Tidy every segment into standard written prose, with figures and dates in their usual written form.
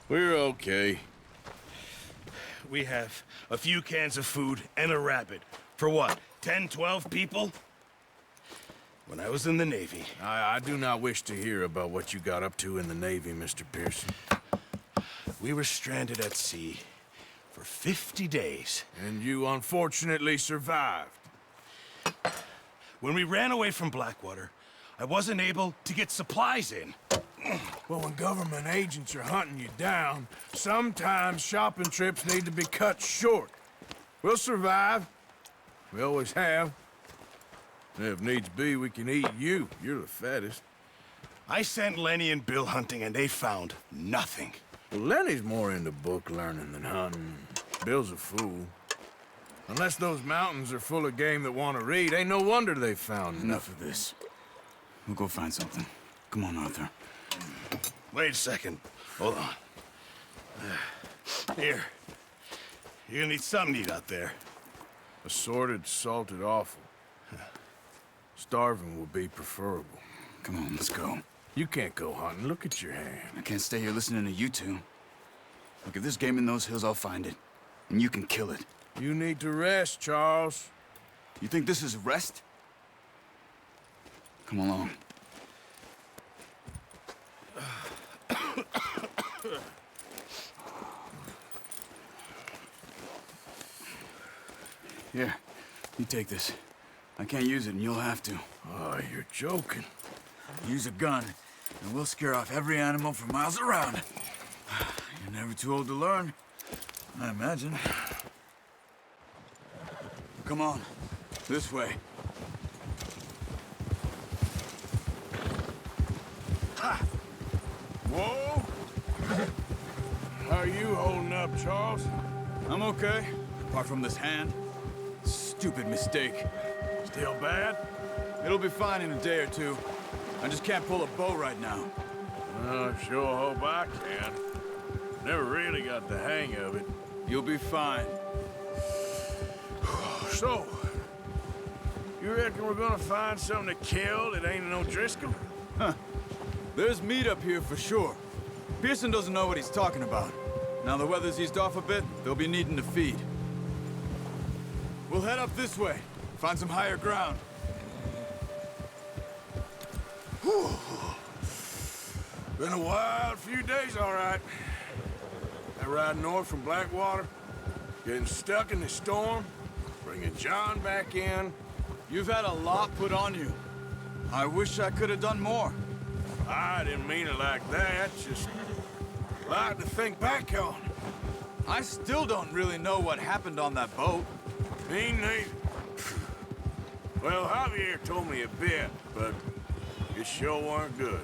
We're okay. We have a few cans of food and a rabbit. For what, 10, 12 people? When I was in the Navy... I do not wish to hear about what you got up to in the Navy, Mr. Pearson. We were stranded at sea for 50 days. And you unfortunately survived. When we ran away from Blackwater, I wasn't able to get supplies in. Well, when government agents are hunting you down, sometimes shopping trips need to be cut short. We'll survive. We always have. And if needs be, we can eat you. You're the fattest. I sent Lenny and Bill hunting, and they found nothing. Well, Lenny's more into book learning than hunting. Bill's a fool. Unless those mountains are full of game that want to read, ain't no wonder they found Enough of this. We'll go find something. Come on, Arthur. Wait a second. Hold on. Here. You're gonna need something to eat out there. Assorted, salted offal. Starving will be preferable. Come on, let's go. You can't go hunting. Look at your hand. I can't stay here listening to you two. Look, if there's game in those hills, I'll find it. And you can kill it. You need to rest, Charles. You think this is rest? Come along. Here, you take this. I can't use it, and you'll have to. Oh, you're joking. Use a gun, and we'll scare off every animal for miles around. You're never too old to learn, I imagine. Come on, this way. Ha! Whoa! How are you holding up, Charles? I'm okay, apart from this hand. Stupid mistake. Still bad? It'll be fine in a day or two. I just can't pull a bow right now. I sure hope I can. Never really got the hang of it. You'll be fine. So, you reckon we're gonna find something to kill that ain't no Driscoll? Huh. There's meat up here for sure. Pearson doesn't know what he's talking about. Now the weather's eased off a bit, they'll be needing to feed. We'll head up this way. Find some higher ground. Whew. Been a wild few days, all right. That ride north from Blackwater, getting stuck in the storm, bringing John back in. You've had a lot put on you. I wish I could have done more. I didn't mean it like that, just a lot to think back on. I still don't really know what happened on that boat. Me neither. Well, Javier told me a bit, but it sure weren't good.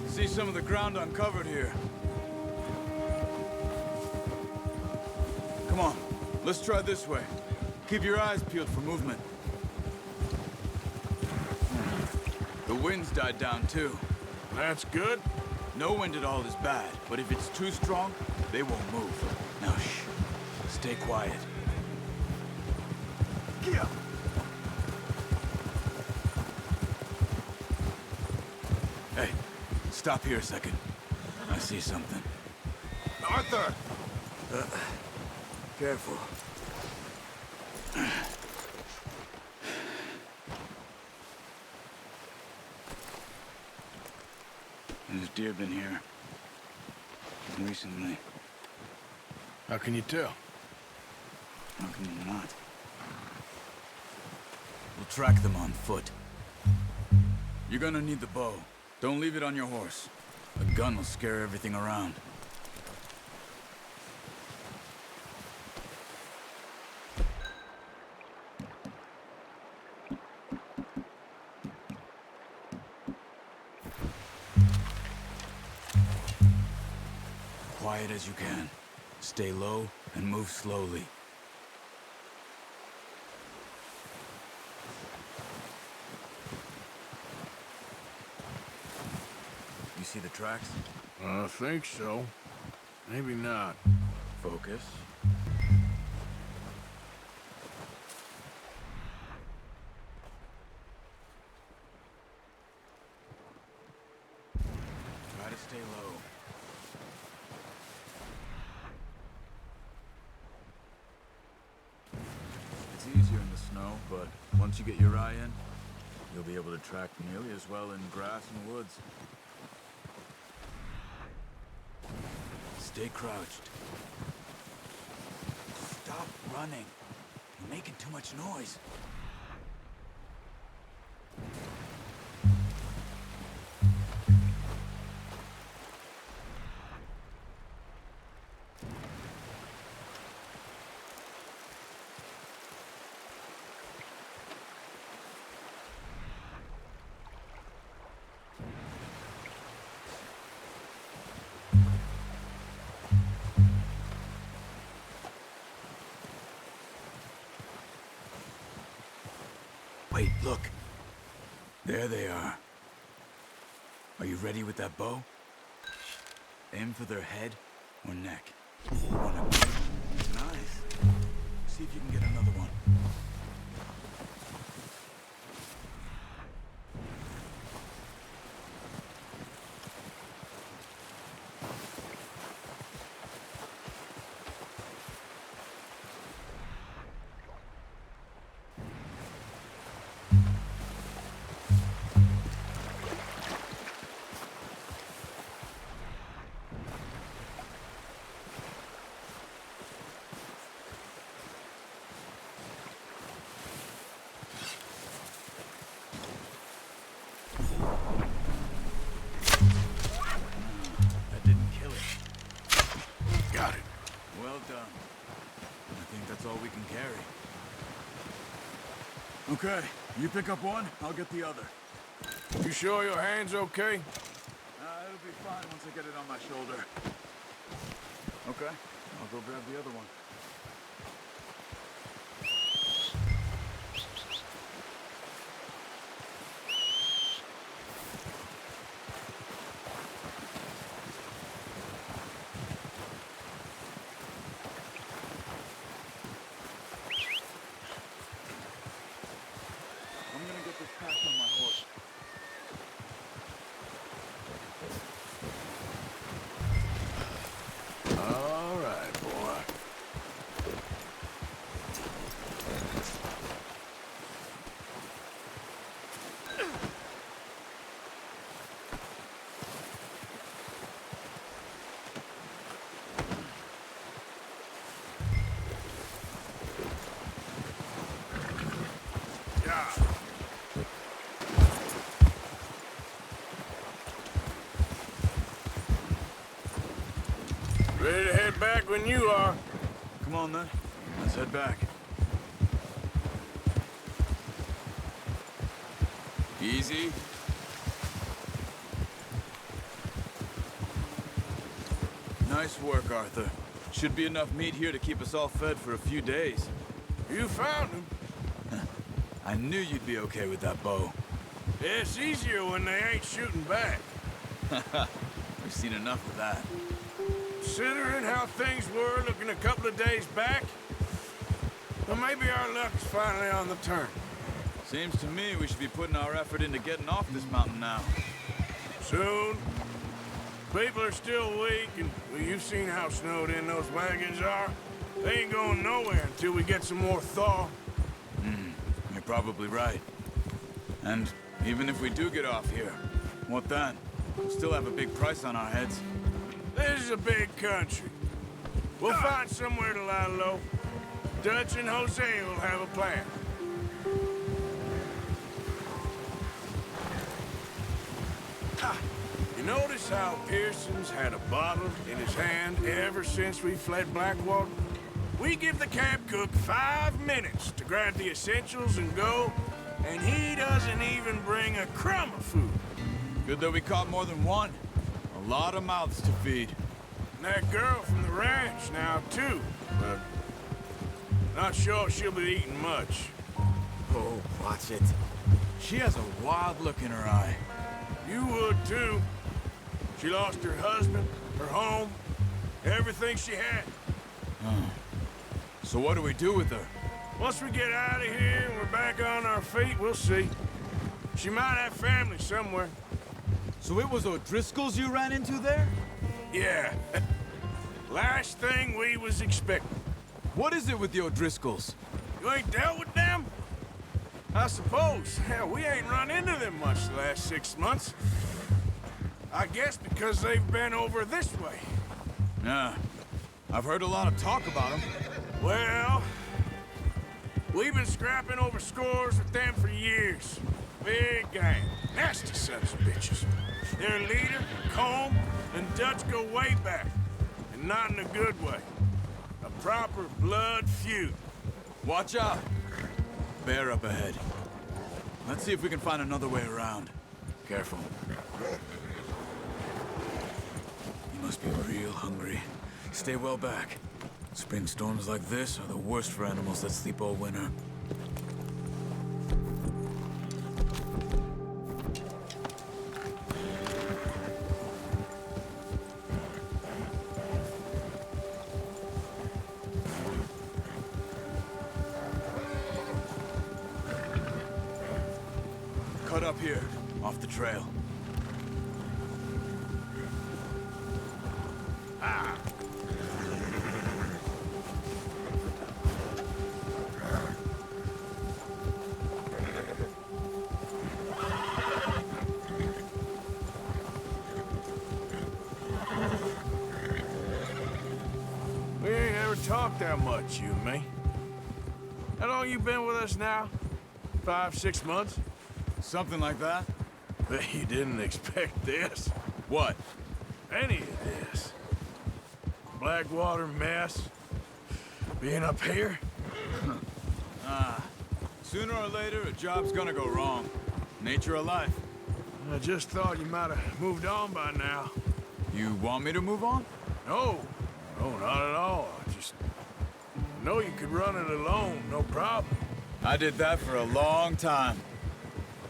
See some of the ground uncovered here. Come on, let's try this way. Keep your eyes peeled for movement. The wind's died down too. That's good. No wind at all is bad, but if it's too strong, they won't move. Now shh, stay quiet. Yeah. Hey, stop here a second. I see something. Arthur! Careful. There's deer been here. Recently. How can you tell? How can you not? We'll track them on foot. You're gonna need the bow. Don't leave it on your horse. A gun will scare everything around. Quiet as you can. Stay low and move slowly. You see the tracks? I think so. Maybe not. Focus. Try to stay low. It's easier in the snow, but once you get your eye in, you'll be able to track nearly as well in grass and woods. Stay crouched. Stop running. You're making too much noise. Wait, look. There they are. Are you ready with that bow? Aim for their head or neck. Nice. See if you can get another one. Okay, you pick up one, I'll get the other. You sure your hand's okay? It'll be fine once I get it on my shoulder. Okay, I'll go grab the other one. All right, boy. Ready to head back when you are. Come on, then. Let's head back. Easy. Nice work, Arthur. Should be enough meat here to keep us all fed for a few days. You found him. I knew you'd be okay with that bow. Yeah, it's easier when they ain't shooting back. We've seen enough of that. Considering how things were looking a couple of days back, well, maybe our luck's finally on the turn. Seems to me we should be putting our effort into getting off this mountain now. Soon. People are still weak, and well, you've seen how snowed in those wagons are. They ain't going nowhere until we get some more thaw. You're probably right. And even if we do get off here, what then? We'll still have a big price on our heads. This is a big country. We'll find somewhere to lie low. Dutch and Jose will have a plan. You You notice how Pearson's had a bottle in his hand ever since we fled Blackwater? We give the camp cook 5 minutes to grab the essentials and go, and he doesn't even bring a crumb of food. Good that we caught more than one. A lot of mouths to feed. And that girl from the ranch now, too. But not sure she'll be eating much. Oh, watch it. She has a wild look in her eye. You would, too. She lost her husband, her home, everything she had. So what do we do with her? Once we get out of here and we're back on our feet, we'll see. She might have family somewhere. So it was O'Driscoll's you ran into there? Yeah. Last thing we was expecting. What is it with the O'Driscolls? You ain't dealt with them? I suppose. Hell, we ain't run into them much the last 6 months. I guess because they've been over this way. Yeah. I've heard a lot of talk about them. Well, we've been scrapping over scores with them for years. Big gang. Nasty sons of bitches. Their leader, Combe, and Dutch go way back. And not in a good way. A proper blood feud. Watch out. Bear up ahead. Let's see if we can find another way around. Careful. You must be real hungry. Stay well back. Spring storms like this are the worst for animals that sleep all winter. Cut up here, off the trail. Ah! We ain't ever talked that much, you and me. How long you been with us now? 5, 6 months? Something like that? Bet you didn't expect this. What? Any of this. Blackwater mess. Being up here. Sooner or later, a job's gonna go wrong. Nature of life. I just thought you might have moved on by now. You want me to move on? No. No, not at all. I just know you could run it alone, no problem. I did that for a long time.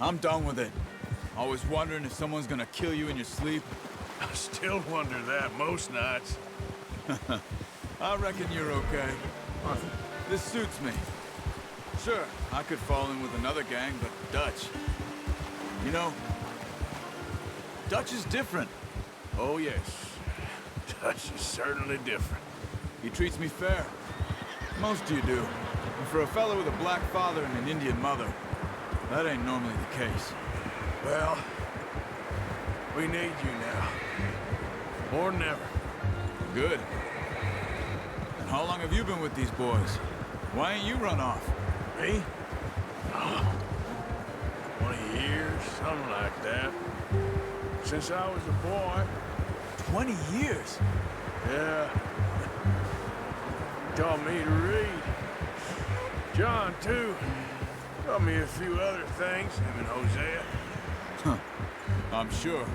I'm done with it. Always wondering if someone's gonna kill you in your sleep. I still wonder that most nights. I reckon you're okay. This suits me. Sure, I could fall in with another gang, but Dutch. You know, Dutch is different. Oh, yes. Dutch is certainly different. He treats me fair. Most of you do. And for a fellow with a black father and an Indian mother, that ain't normally the case. Well, we need you now. More than ever. Good. And how long have you been with these boys? Why ain't you run off? Me? Oh, 20 years, something like that. Since I was a boy. 20 years? Yeah. Taught me to read. John, too. Taught me a few other things, him and Hosea. Huh. I'm sure.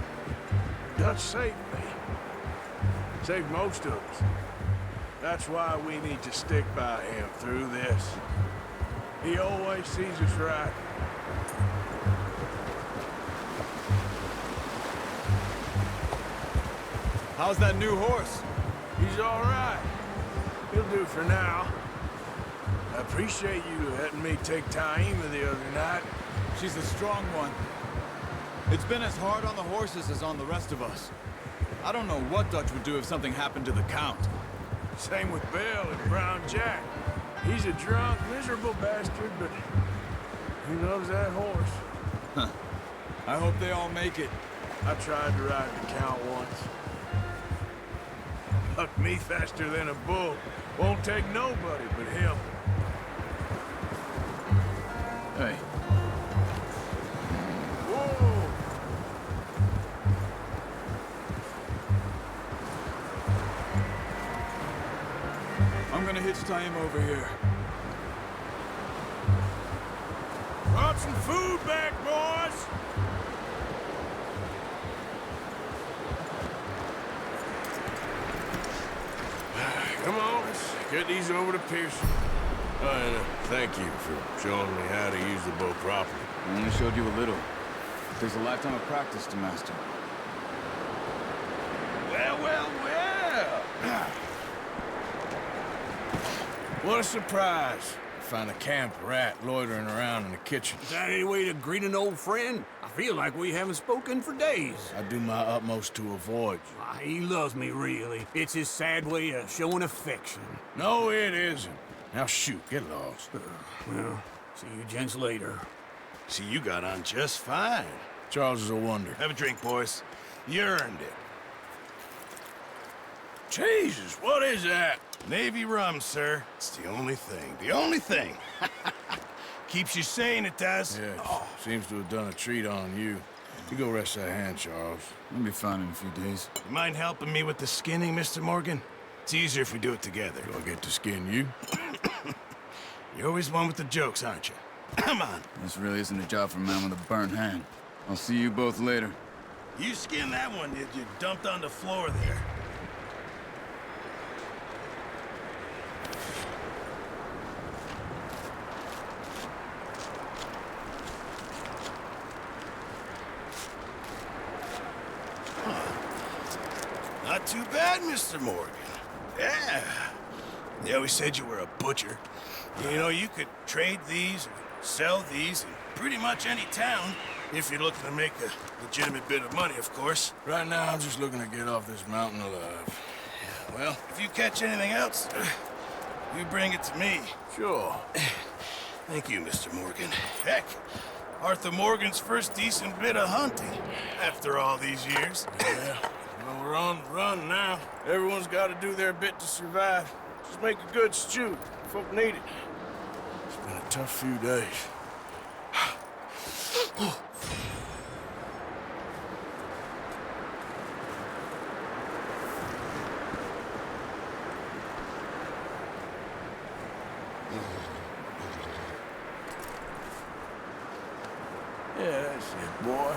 Dutch saved me. Saved most of us. That's why we need to stick by him through this. He always sees us right. How's that new horse? He's all right. He'll do for now. I appreciate you letting me take Taima the other night. She's a strong one. It's been as hard on the horses as on the rest of us. I don't know what Dutch would do if something happened to the Count. Same with Bill and Brown Jack. He's a drunk, miserable bastard, but he loves that horse. Huh. I hope they all make it. I tried to ride the Count once. Bucked me faster than a bull. Won't take nobody but him. Hey. Whoa! gonna hitch tie him over here. Brought some food back, boys! Come on, let's get these over to Pearson. And thank you for showing me how to use the boat properly. I only showed you a little. There's a lifetime of practice to master. Well, well, well! What a surprise. Find a camp rat loitering around in the kitchen. Is that any way to greet an old friend? I feel like we haven't spoken for days. I do my utmost to avoid you. He loves me, really. It's his sad way of showing affection. No, it isn't. Now shoot, get lost. Well, see you gents later. See, you got on just fine. Charles is a wonder. Have a drink, boys. You earned it. Jesus, what is that? Navy rum, sir. It's the only thing. The only thing. Keeps you sane, it does. Yes, seems to have done a treat on you. You go rest that hand, Charles. I'll be fine in a few days. You mind helping me with the skinning, Mr. Morgan? It's easier if we do it together. Do I get to skin you? You're always one with the jokes, aren't you? Come on. This really isn't a job for a man with a burnt hand. I'll see you both later. You skinned that one, did you? Dumped on the floor there. Not too bad, Mr. Morgan. Yeah. They always said you were a butcher. You know, you could trade these or sell these in pretty much any town if you're looking to make a legitimate bit of money, of course. Right now, I'm just looking to get off this mountain alive. Well, if you catch anything else, you bring it to me. Sure. Thank you, Mr. Morgan. Heck, Arthur Morgan's first decent bit of hunting after all these years. Yeah. Well, we're on the run now. Everyone's got to do their bit to survive. Just make a good stew. Folk need it. It's been a tough few days. Yeah, that's it, boy.